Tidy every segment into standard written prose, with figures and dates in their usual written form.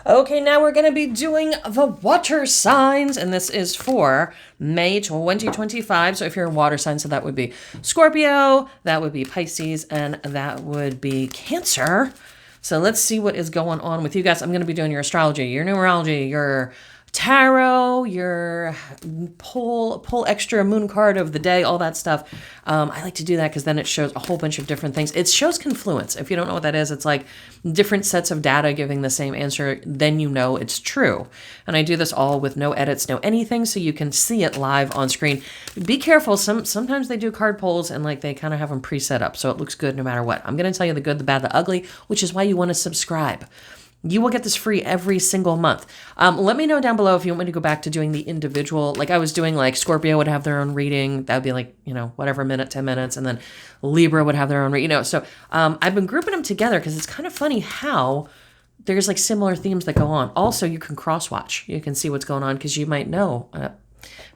Okay, now we're going to be doing the water signs, and this is for May 2025. So if you're a water sign, so that would be Scorpio, that would be Pisces, and that would be Cancer. So let's see what is going on with you guys. I'm going to be doing your astrology, your numerology, your tarot, your pull extra moon card of the day, all that stuff. I like to do that because then it shows a whole bunch of different things. It shows confluence. If you don't know what that is, it's like different sets of data giving the same answer. Then you know it's true. And I do this all with no edits, no anything, so you can see it live on screen. Be careful. Sometimes they do card polls and like they kind of have them preset up, so it looks good no matter what. I'm going to tell you the good, the bad, the ugly, which is why you want to subscribe. You will get this free every single month. Let me know down below if you want me to go back to doing the individual. Like I was doing, like Scorpio would have their own reading. That would be like, whatever minute, 10 minutes. And then Libra would have their own reading. So I've been grouping them together because it's kind of funny how there's like similar themes that go on. Also, you can cross watch. You can see what's going on because you might know. If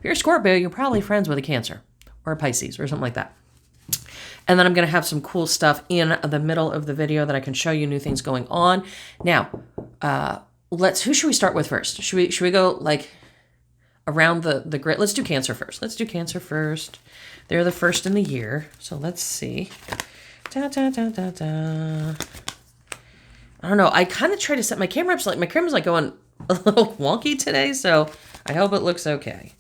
you're a Scorpio, you're probably friends with a Cancer or a Pisces or something like that. And then I'm going to have some cool stuff in the middle of the video that I can show you new things going on. Now, who should we start with first? Should we go like around the grid? Let's do Cancer first. They're the first in the year. So let's see. I don't know. I kind of try to set my camera up. My camera's like going a little wonky today. So I hope it looks okay.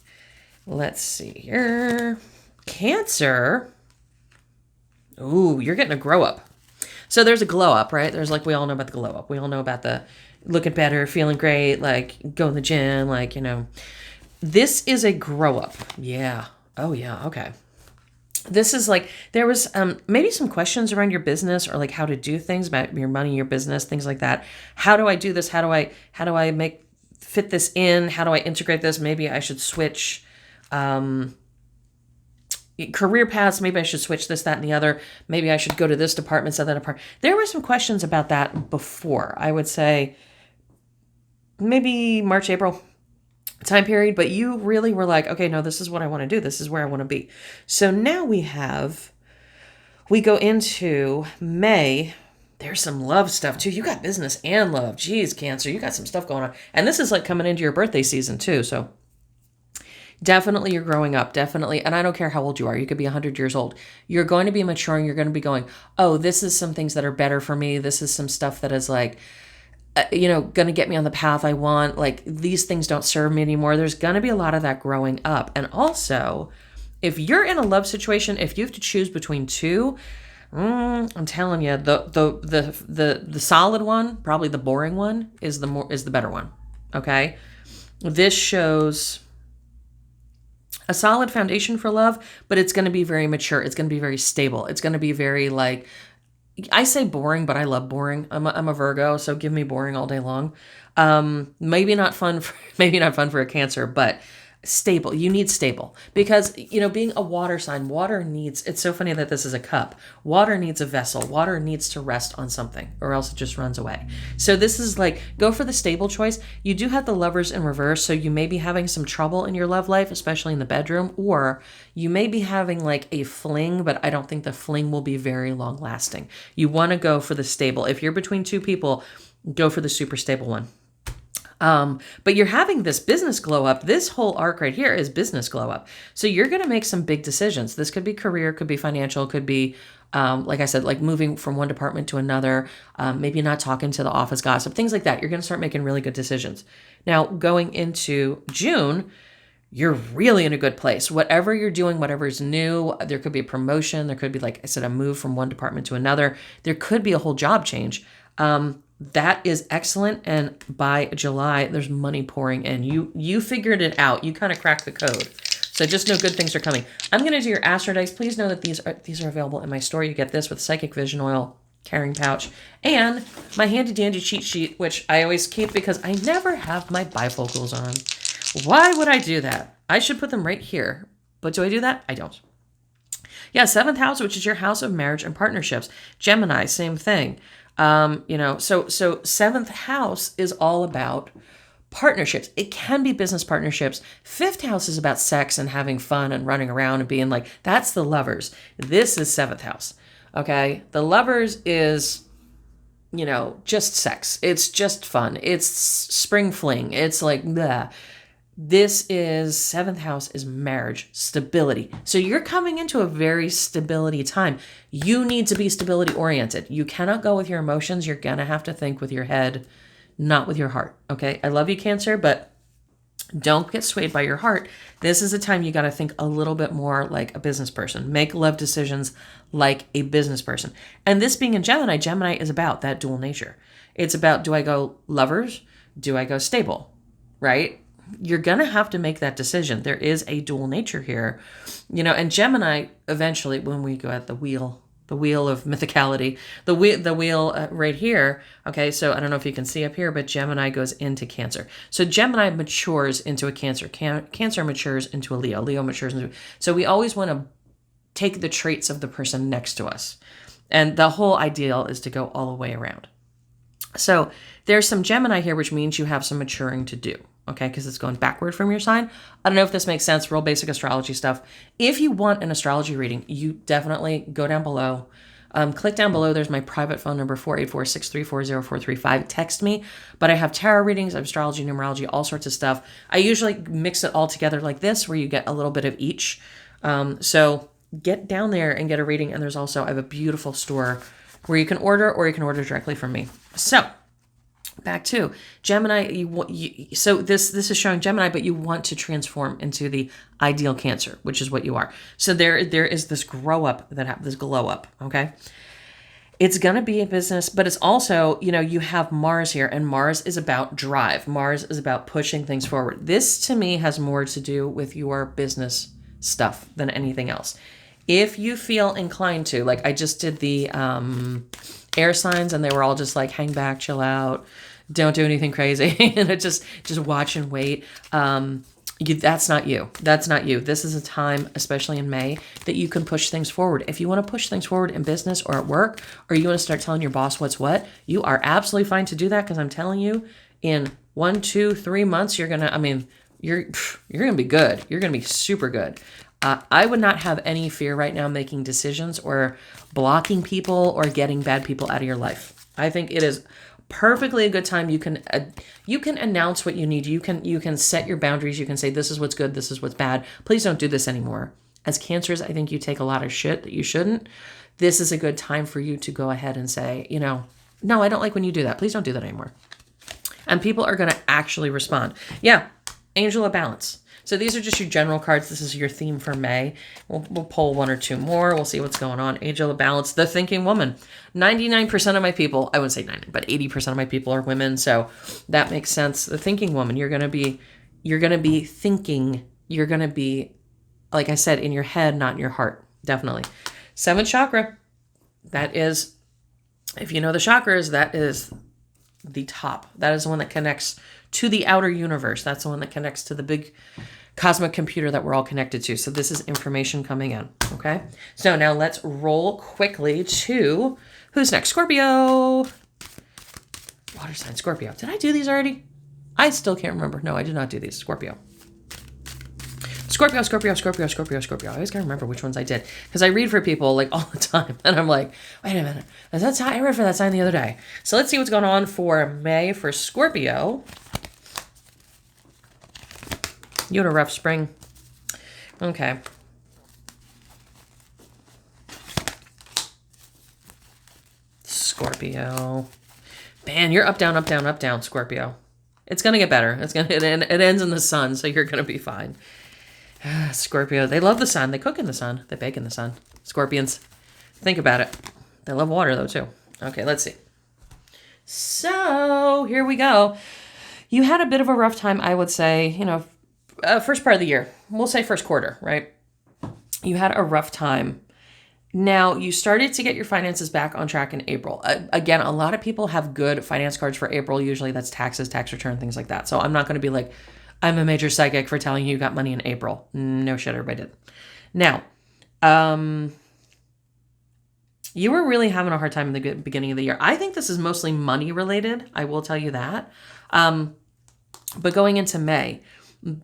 Let's see here. Cancer. Ooh, you're getting a grow up. So there's a glow up, right? There's like, we all know about the glow up. We all know about the looking better, feeling great, like going to the gym, like, This is a grow up. Yeah. Oh, yeah. Okay. This is like, there was maybe some questions around your business or like how to do things about your money, your business, things like that. How do I do this? How do I fit this in? How do I integrate this? Maybe I should switch career paths. Maybe I should switch this, that, and the other. Maybe I should go to this department instead of that department. There were some questions about that before. I would say maybe March, April time period, but you really were like, okay, no, this is what I want to do. This is where I want to be. So now we go into May. There's some love stuff too. You got business and love. Geez, Cancer, you got some stuff going on. And this is like coming into your birthday season too. So definitely you're growing up, definitely. And I don't care how old you are. You could be 100 years old. You're going to be maturing. You're going to be going, oh, this is some things that are better for me. This is some stuff that is like, going to get me on the path I want. Like these things don't serve me anymore. There's going to be a lot of that growing up. And also, if you're in a love situation, if you have to choose between two, I'm telling you, the solid one, probably the boring one, is the better one. Okay? This shows a solid foundation for love, but it's going to be very mature. It's going to be very stable. It's going to be very like, I say boring, but I love boring. I'm a Virgo, so give me boring all day long. Maybe not fun for a Cancer, but stable. You need stable because, being a water sign, it's so funny that this is a cup. Water needs a vessel. Water needs to rest on something or else it just runs away. So this is like, go for the stable choice. You do have the Lovers in reverse. So you may be having some trouble in your love life, especially in the bedroom, or you may be having like a fling, but I don't think the fling will be very long lasting. You want to go for the stable. If you're between two people, go for the super stable one. But you're having this business glow up. This whole arc right here is business glow up. So you're going to make some big decisions. This could be career, could be financial, could be, like I said, like moving from one department to another, maybe not talking to the office gossip, things like that. You're going to start making really good decisions. Now, going into June, you're really in a good place. Whatever you're doing, whatever is new, there could be a promotion. There could be, like I said, a move from one department to another. There could be a whole job change. That is excellent. And by July, there's money pouring in. You figured it out. You kind of cracked the code. So just know good things are coming. I'm going to do your Astro Dice. Please know that these are available in my store. You get this with Psychic Vision Oil, carrying pouch, and my handy dandy cheat sheet, which I always keep because I never have my bifocals on. Why would I do that? I should put them right here. But do I do that? I don't. Yeah, 7th house, which is your house of marriage and partnerships. Gemini, same thing. So 7th house is all about partnerships. It can be business partnerships. 5th house is about sex and having fun and running around and being like, that's the Lovers. This is 7th house. Okay. The Lovers is you know, just sex. It's just fun. It's spring fling. It's like, bleh. This is 7th house is marriage, stability. So you're coming into a very stability time. You need to be stability oriented. You cannot go with your emotions. You're going to have to think with your head, not with your heart. Okay. I love you, Cancer, but don't get swayed by your heart. This is a time you got to think a little bit more like a business person. Make love decisions like a business person. And this being in Gemini, Gemini is about that dual nature. It's about, do I go lovers? Do I go stable? Right? You're going to have to make that decision. There is a dual nature here, you know, and Gemini eventually, when we go at the wheel of mythicality, the wheel right here. Okay. So I don't know if you can see up here, but Gemini goes into Cancer. So Gemini matures into a Cancer. Cancer matures into a Leo. Leo matures into, so we always want to take the traits of the person next to us. And the whole ideal is to go all the way around. So there's some Gemini here, which means you have some maturing to do. Okay, because it's going backward from your sign. I don't know if this makes sense, real basic astrology stuff. If you want an astrology reading, you definitely go down below. Click down below. There's my private phone number, 484-634-0435. Text me. But I have tarot readings, I have astrology, numerology, all sorts of stuff. I usually mix it all together like this, where you get a little bit of each. So get down there and get a reading. And there's also, I have a beautiful store where you can order, or you can order directly from me. So back to Gemini, so this is showing Gemini, but you want to transform into the ideal Cancer, which is what you are. So there is this grow up that happens, this glow up. Okay, it's gonna be a business, but it's also, you know, you have Mars here, and Mars is about drive. Mars is about pushing things forward. This to me has more to do with your business stuff than anything else. If you feel inclined to, like I just did the air signs, and they were all just like, hang back, chill out, don't do anything crazy, and just watch and wait. That's not you. That's not you. This is a time, especially in May, that you can push things forward. If you want to push things forward in business or at work, or you want to start telling your boss what's what, you are absolutely fine to do that, because I'm telling you, in 1, 2, 3 months, you're gonna be good. You're gonna be super good. I would not have any fear right now making decisions or blocking people or getting bad people out of your life. I think it is perfectly a good time. You can announce what you need. You can set your boundaries. You can say, this is what's good, this is what's bad. Please don't do this anymore. As Cancers, I think you take a lot of shit that you shouldn't. This is a good time for you to go ahead and say, you know, no, I don't like when you do that. Please don't do that anymore. And people are going to actually respond. Yeah, Angel of Balance. So these are just your general cards. This is your theme for May. We'll pull 1 or 2 more. We'll see what's going on. Angel of Balance, the thinking woman. 99% of my people, I wouldn't say 90, but 80% of my people are women. So that makes sense. The thinking woman, you're going to be thinking. You're going to be, like I said, in your head, not in your heart. Definitely. 7th chakra. That is, if you know the chakras, that is the top. That is the one that connects to the outer universe. That's the one that connects to the big cosmic computer that we're all connected to. So this is information coming in. Okay. So now let's roll quickly to who's next? Scorpio. Water sign, Scorpio. Did I do these already? I still can't remember. No, I did not do these. Scorpio. Scorpio, Scorpio, Scorpio, Scorpio, Scorpio. I always gotta remember which ones I did, because I read for people like all the time, and I'm like, wait a minute, that's how I read for that sign the other day. So let's see what's going on for May for Scorpio. You had a rough spring. Okay. Scorpio. Man, you're up, down, up, down, up, down, Scorpio. It's gonna get better. It ends in the sun, so you're gonna be fine. Scorpio, they love the sun. They cook in the sun. They bake in the sun. Scorpions, think about it. They love water, though, too. Okay, let's see. So, here we go. You had a bit of a rough time, I would say, you know, first part of the year. We'll say first quarter, right? You had a rough time. Now, you started to get your finances back on track in April. Again, a lot of people have good finance cards for April. Usually that's taxes, tax return, things like that. So I'm not going to be like, I'm a major psychic for telling you got money in April. No shit, everybody did. Now, you were really having a hard time in the beginning of the year. I think this is mostly money related. I will tell you that. But going into May,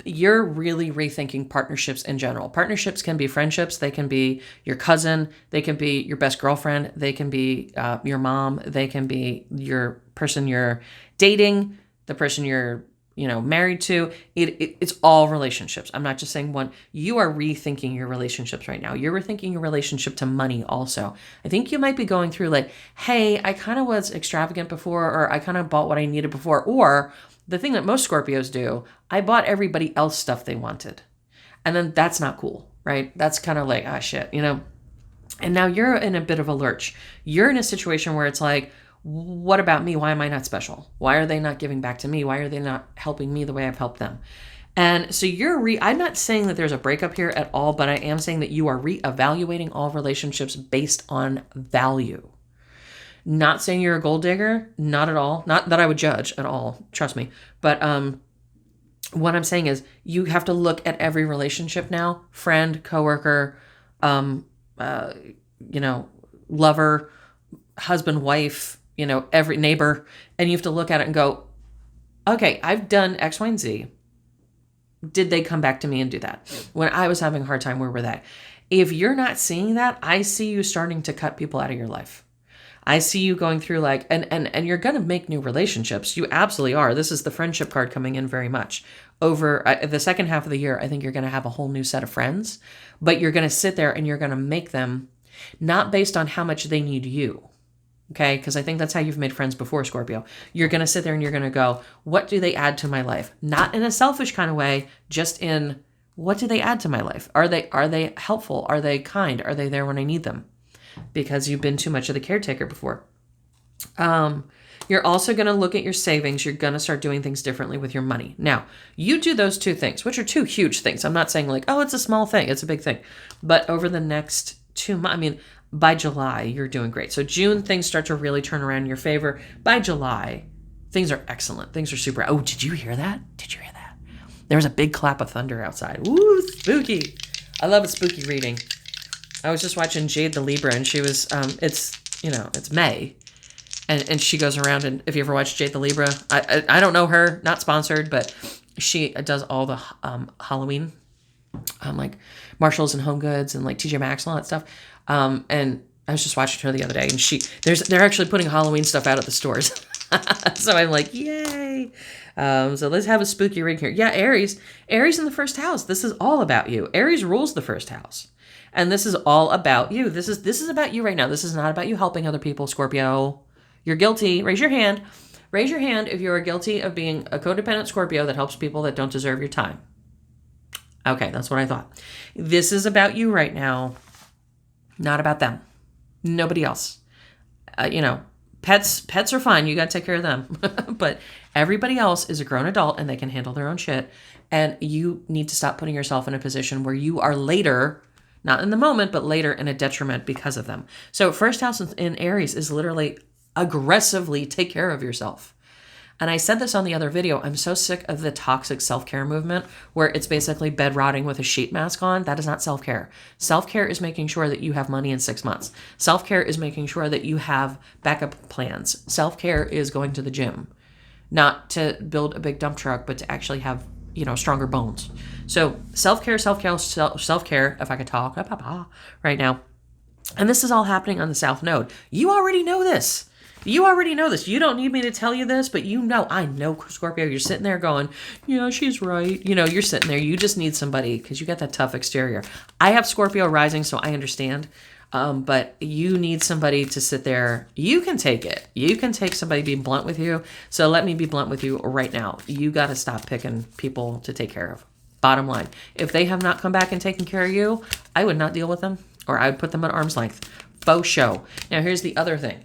You're really rethinking partnerships in general. Partnerships can be friendships. They can be your cousin. They can be your best girlfriend. They can be your mom. They can be your person you're dating, the person you're married to. It's all relationships. I'm not just saying one. You are rethinking your relationships right now. You're rethinking your relationship to money also. I think you might be going through like, hey, I kind of was extravagant before, or I kind of bought what I needed before, or the thing that most Scorpios do, I bought everybody else stuff they wanted. And then that's not cool, right? That's kind of like, ah, shit, And now you're in a bit of a lurch. You're in a situation where it's like, what about me? Why am I not special? Why are they not giving back to me? Why are they not helping me the way I've helped them? And so I'm not saying that there's a breakup here at all, but I am saying that you are reevaluating all relationships based on value. Not saying you're a gold digger, not at all. Not that I would judge at all, trust me. But what I'm saying is you have to look at every relationship now, friend, coworker, lover, husband, wife, every neighbor, and you have to look at it and go, okay, I've done X, Y, and Z. Did they come back to me and do that? When I was having a hard time, where were they? If you're not seeing that, I see you starting to cut people out of your life. I see you going through like, and you're going to make new relationships. You absolutely are. This is the friendship card coming in very much. Over the second half of the year, I think you're going to have a whole new set of friends, but you're going to sit there and you're going to make them not based on how much they need you. Okay? Because I think that's how you've made friends before, Scorpio. You're going to sit there and you're going to go, what do they add to my life? Not in a selfish kind of way, just in what do they add to my life? Are they helpful? Are they kind? Are they there when I need them? Because you've been too much of the caretaker before. You're also going to look at your savings. You're going to start doing things differently with your money. Now, you do those two things, which are two huge things. I'm not saying like, oh, it's a small thing. It's a big thing. But over the next 2 months, by July, you're doing great. So June, things start to really turn around in your favor. By July, things are excellent. Things are super. Oh, did you hear that? Did you hear that? There was a big clap of thunder outside. Woo, spooky. I love a spooky reading. I was just watching Jade the Libra, and she was, it's May, and she goes around, and if you ever watch Jade the Libra, I don't know her, not sponsored, but she does all the Halloween, like Marshalls and Home Goods and like TJ Maxx and all that stuff, and I was just watching her the other day, and they're actually putting Halloween stuff out at the stores, so I'm like, yay. So let's have a spooky reading here. Yeah, Aries in the first house. This is all about you. Aries rules the first house. And this is all about you. This is about you right now. This is not about you helping other people, Scorpio. You're guilty. Raise your hand. Raise your hand if you are guilty of being a codependent Scorpio that helps people that don't deserve your time. Okay, that's what I thought. This is about you right now, not about them. Nobody else. Pets are fine. You got to take care of them. But everybody else is a grown adult and they can handle their own shit. And you need to stop putting yourself in a position where you are later, not in the moment, but later in a detriment because of them. So first house in Aries is literally aggressively take care of yourself. And I said this on the other video, I'm so sick of the toxic self-care movement where it's basically bed rotting with a sheet mask on. That is not self-care. Self-care is making sure that you have money in 6 months. Self-care is making sure that you have backup plans. Self-care is going to the gym, not to build a big dump truck, but to actually have, stronger bones. So self-care, if I could talk right now. And this is all happening on the South Node. You already know this. You don't need me to tell you this, but I know, Scorpio, you're sitting there going, yeah, she's right. You're sitting there. You just need somebody because you got that tough exterior. I have Scorpio rising, so I understand. But you need somebody to sit there. You can take it. You can take somebody being blunt with you. So let me be blunt with you right now. You got to stop picking people to take care of. Bottom line. If they have not come back and taken care of you, I would not deal with them, or I would put them at arm's length. Faux show. Now, here's the other thing.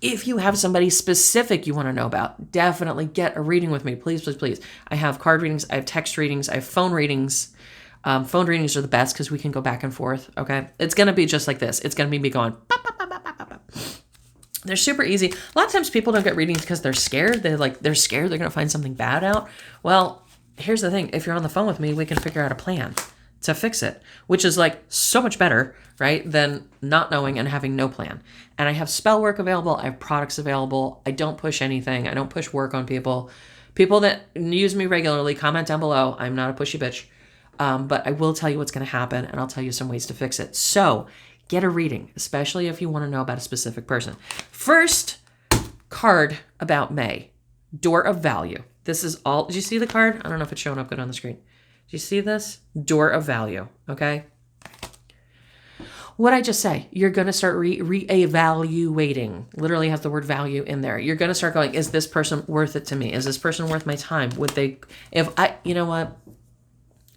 If you have somebody specific you want to know about, definitely get a reading with me. Please, please, please. I have card readings. I have text readings. I have phone readings. Phone readings are the best because we can go back and forth, okay? It's going to be just like this. It's going to be me going, bop, bop, bop, bop, bop, bop. They're super easy. A lot of times people don't get readings because they're scared. They're scared they're going to find something bad out. Well, here's the thing. If you're on the phone with me, we can figure out a plan to fix it, which is like so much better, right, than not knowing and having no plan. And I have spell work available. I have products available. I don't push anything. I don't push work on people People that use me regularly, comment down below. I'm not a pushy bitch. But I will tell you what's going to happen, and I'll tell you some ways to fix it. So get a reading, especially if you want to know about a specific person. First card about May, Door of Value. This is all, did you see the card? I don't know if it's showing up good on the screen. Do you see this? Door of Value, okay? What I just say, you're going to start re-evaluating. Literally has the word value in there. You're going to start going, is this person worth it to me? Is this person worth my time? Would they, you know what?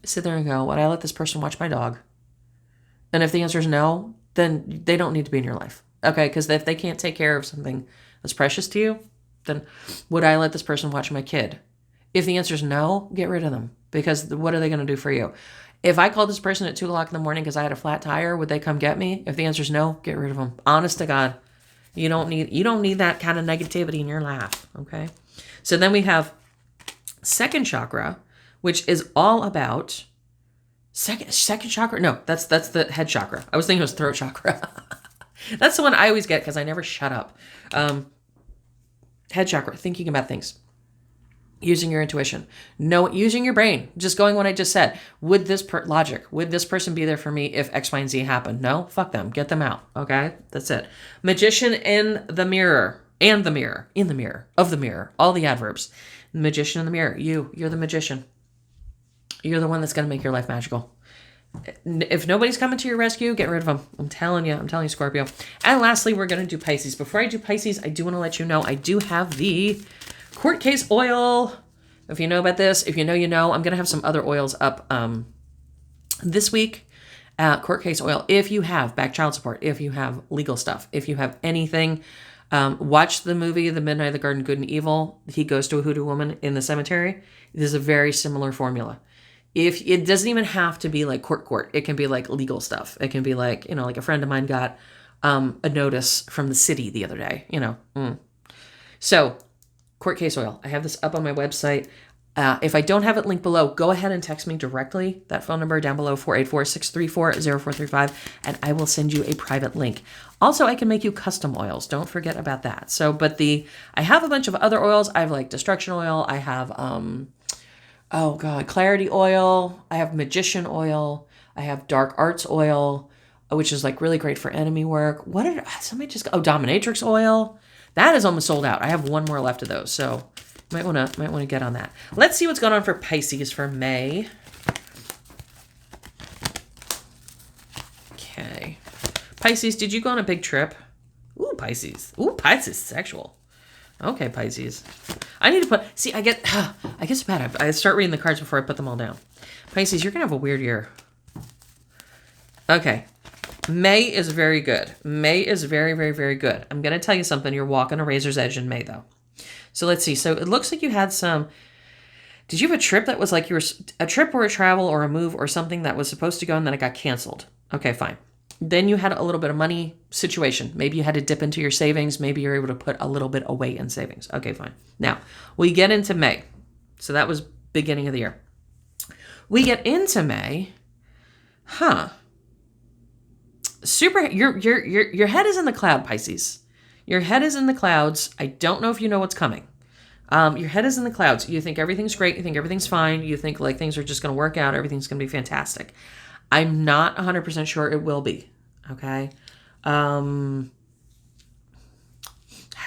Sit there and go, would I let this person watch my dog? And if the answer is no, then they don't need to be in your life. Okay, because if they can't take care of something that's precious to you, then would I let this person watch my kid? If the answer is no, get rid of them. Because what are they going to do for you? If I called this person at 2 o'clock in the morning because I had a flat tire, would they come get me? If the answer is no, get rid of them. Honest to God, you don't need that kind of negativity in your life. Okay, so then we have second chakra, which is all about second chakra. No, that's the head chakra. I was thinking it was throat chakra. That's the one I always get because I never shut up. Head chakra, thinking about things, using your intuition, using your brain, just going what I just said. Would this would this person be there for me if X, Y, and Z happened? No, fuck them. Get them out. Okay, that's it. Magician in the mirror, and the mirror, in the mirror, of the mirror, all the adverbs. Magician in the mirror. You're the magician. You're the one that's going to make your life magical. If nobody's coming to your rescue, get rid of them. I'm telling you, Scorpio. And lastly, we're going to do Pisces. Before I do Pisces, I do want to let you know, I do have the court case oil. If you know about this, if you know, you know. I'm going to have some other oils up this week. Court case oil. If you have back child support, if you have legal stuff, if you have anything, watch the movie The Midnight of the Garden, Good and Evil. He goes to a hoodoo woman in the cemetery. This is a very similar formula. If it doesn't even have to be like court, it can be like legal stuff. It can be like, like a friend of mine got a notice from the city the other day, So court case oil. I have this up on my website. If I don't have it linked below, go ahead and text me directly. That phone number down below, 484-634-0435, and I will send you a private link. Also, I can make you custom oils. Don't forget about that. So, I have a bunch of other oils. I have like destruction oil. I have, clarity oil. I have magician oil. I have dark arts oil, which is like really great for enemy work. Dominatrix oil. That is almost sold out. I have one more left of those. So might want to get on that. Let's see what's going on for Pisces for May. Okay. Pisces, did you go on a big trip? Ooh, Pisces. Ooh, Pisces, sexual. Okay, Pisces. I need to put, I get so bad. I start reading the cards before I put them all down. Pisces, you're going to have a weird year. Okay. May is very good. May is very, very, very good. I'm going to tell you something. You're walking a razor's edge in May, though. So let's see. So it looks like you had did you have a trip that was like a trip or a travel or a move or something that was supposed to go and then it got canceled? Okay, fine. Then you had a little bit of money situation. Maybe you had to dip into your savings. Maybe you're able to put a little bit away in savings. Okay, fine. Now, we get into May. So that was beginning of the year. We get into May. Your head is in the cloud, Pisces. Your head is in the clouds. I don't know if you know what's coming. Your head is in the clouds. You think everything's great. You think everything's fine. You think like things are just going to work out. Everything's going to be fantastic. I'm not 100% sure it will be. Okay. How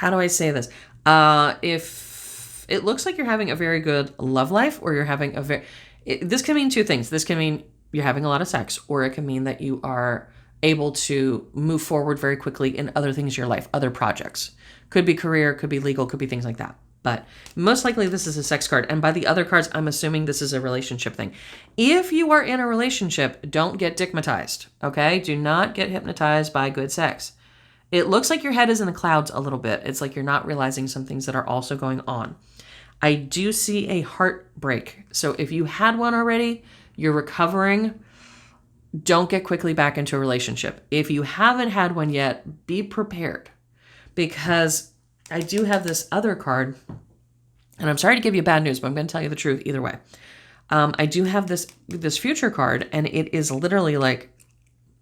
do I say this? If it looks like you're having a very good love life, or you're having this can mean two things. This can mean you're having a lot of sex, or it can mean that you are able to move forward very quickly in other things in your life, other projects. Could be career, could be legal, could be things like that. But most likely this is a sex card. And by the other cards, I'm assuming this is a relationship thing. If you are in a relationship, don't get dickmatized, okay? Do not get hypnotized by good sex. It looks like your head is in the clouds a little bit. It's like you're not realizing some things that are also going on. I do see a heartbreak. So if you had one already, you're recovering. Don't get quickly back into a relationship. If you haven't had one yet, be prepared. Because I do have this other card, and I'm sorry to give you bad news, but I'm going to tell you the truth either way. I do have this future card, and it is literally like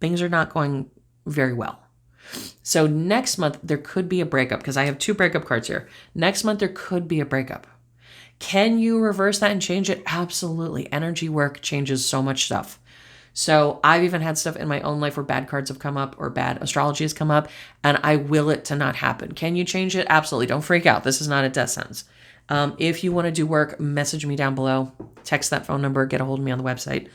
things are not going very well. So next month, there could be a breakup, because I have two breakup cards here. Next month, there could be a breakup. Can you reverse that and change it? Absolutely. Energy work changes so much stuff. So I've even had stuff in my own life where bad cards have come up or bad astrology has come up, and I will it to not happen. Can you change it? Absolutely. Don't freak out. This is not a death sentence. If you want to do work, message me down below. Text that phone number. Get a hold of me on the website.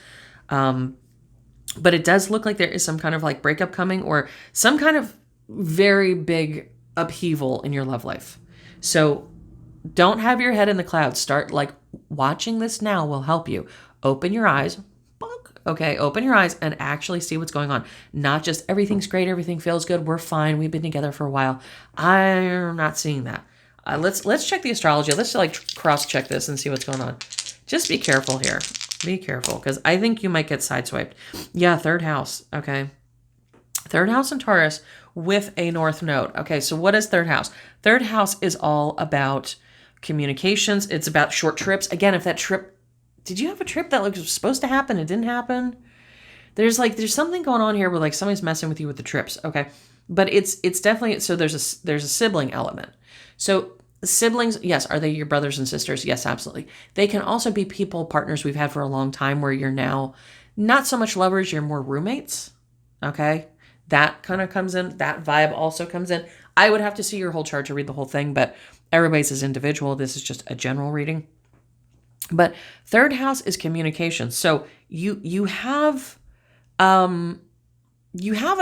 But it does look like there is some kind of like breakup coming or some kind of very big upheaval in your love life. So don't have your head in the clouds. Start like watching this now will help you. Open your eyes. Okay, open your eyes and actually see what's going on. Not just everything's great, everything feels good, we're fine, we've been together for a while. I'm not seeing that. Let's check the astrology. Let's like cross-check this and see what's going on. Just be careful here. Be careful, because I think you might get sideswiped. Yeah, third house. Okay. Third house in Taurus with a north node. Okay, so what is third house? Third house is all about communications. It's about short trips. Again, if that trip, did you have a trip that was supposed to happen? It didn't happen. There's something going on here where like somebody's messing with you with the trips. Okay. But it's definitely, so there's a sibling element. So siblings, yes. Are they your brothers and sisters? Yes, absolutely. They can also be people, partners we've had for a long time where you're now not so much lovers, you're more roommates. Okay. That kind of comes in. That vibe also comes in. I would have to see your whole chart to read the whole thing, but everybody's is individual. This is just a general reading. But third house is communication. So you have a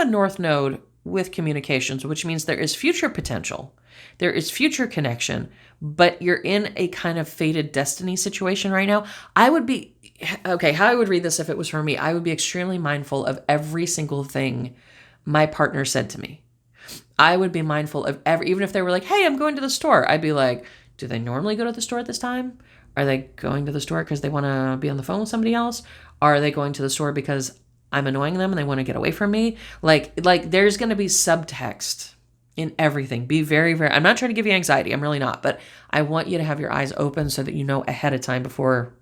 north node with communications, which means there is future potential. There is future connection, but you're in a kind of fated destiny situation right now. I would be, okay, how I would read this if it was for me, I would be extremely mindful of every single thing my partner said to me. I would be mindful of even if they were like, hey, I'm going to the store. I'd be like, do they normally go to the store at this time? Are they going to the store because they want to be on the phone with somebody else? Are they going to the store because I'm annoying them and they want to get away from me? Like there's going to be subtext in everything. Be very, very, I'm not trying to give you anxiety. I'm really not, but I want you to have your eyes open so that you know ahead of time before,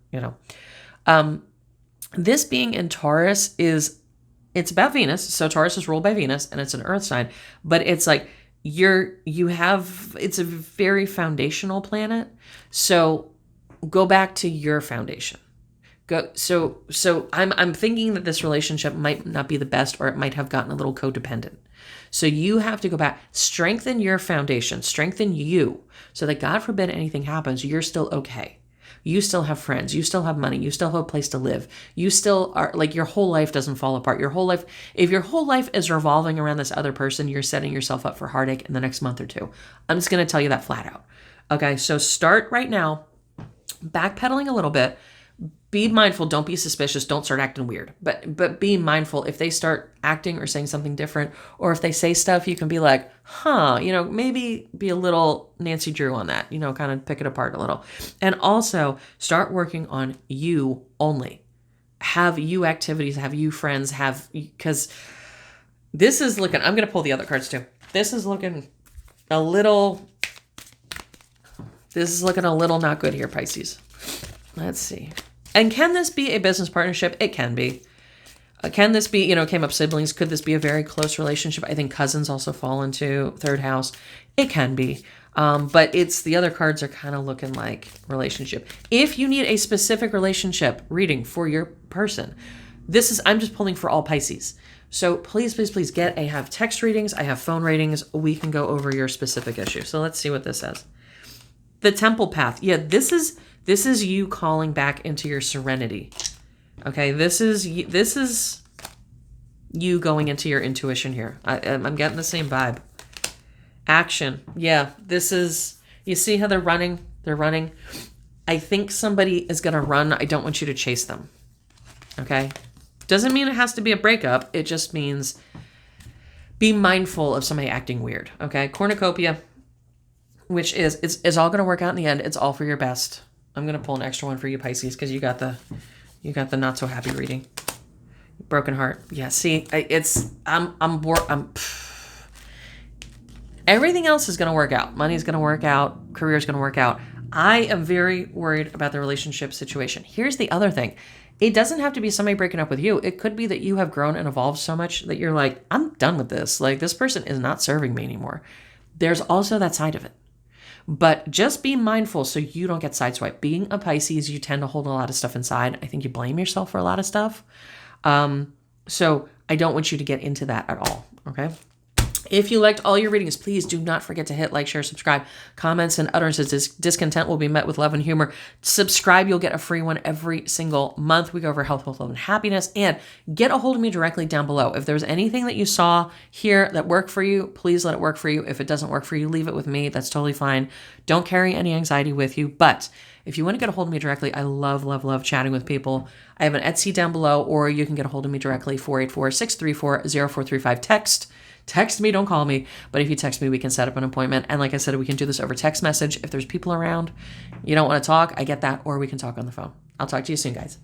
this being in Taurus it's about Venus. So Taurus is ruled by Venus and it's an earth sign, but it's like it's a very foundational planet. So go back to your foundation. So I'm thinking that this relationship might not be the best, or it might have gotten a little codependent. So you have to go back, strengthen your foundation, strengthen you, so that God forbid anything happens, you're still okay. You still have friends, you still have money, you still have a place to live. You still are, like, your whole life doesn't fall apart. Your whole life, if your whole life is revolving around this other person, you're setting yourself up for heartache in the next month or two. I'm just going to tell you that flat out. Okay, so start right now, backpedaling a little bit. Be mindful. Don't be suspicious. Don't start acting weird. But be mindful if they start acting or saying something different, or if they say stuff, you can be like, maybe be a little Nancy Drew on that, kind of pick it apart a little. And also start working on you only. Have you activities, have you friends, because this is looking, I'm going to pull the other cards too. This is looking a little not good here, Pisces. Let's see. And can this be a business partnership? It can be. Can this be, came up siblings. Could this be a very close relationship? I think cousins also fall into third house. It can be. But the other cards are kind of looking like relationship. If you need a specific relationship reading for your person, I'm just pulling for all Pisces. So please, please, please I have text readings. I have phone readings. We can go over your specific issue. So let's see what this says. The Temple Path. Yeah, this is you calling back into your serenity. Okay, this is you going into your intuition here. I'm getting the same vibe. Action. Yeah, this is, you see how they're running? They're running. I think somebody is going to run. I don't want you to chase them. Okay? Doesn't mean it has to be a breakup. It just means be mindful of somebody acting weird. Okay? Cornucopia, which is, it's all going to work out in the end. It's all for your best. I'm going to pull an extra one for you, Pisces, because you got the not so happy reading. Broken heart. Yeah, see, everything else is going to work out. Money's going to work out. Career's going to work out. I am very worried about the relationship situation. Here's the other thing. It doesn't have to be somebody breaking up with you. It could be that you have grown and evolved so much that you're like, I'm done with this. Like, this person is not serving me anymore. There's also that side of it. But just be mindful so you don't get sideswiped. Being a Pisces, you tend to hold a lot of stuff inside. I think you blame yourself for a lot of stuff. So I don't want you to get into that at all, okay? If you liked all your readings, please do not forget to hit like, share, subscribe. Comments and utterances of discontent will be met with love and humor. Subscribe, you'll get a free one every single month. We go over health, wealth, love, and happiness. And get a hold of me directly down below. If there's anything that you saw here that worked for you, please let it work for you. If it doesn't work for you, leave it with me. That's totally fine. Don't carry any anxiety with you. But if you want to get a hold of me directly, I love, love, love chatting with people. I have an Etsy down below, or you can get a hold of me directly, 484-634-0435. Text me, don't call me. But if you text me, we can set up an appointment. And like I said, we can do this over text message. If there's people around, you don't want to talk, I get that. Or we can talk on the phone. I'll talk to you soon, guys.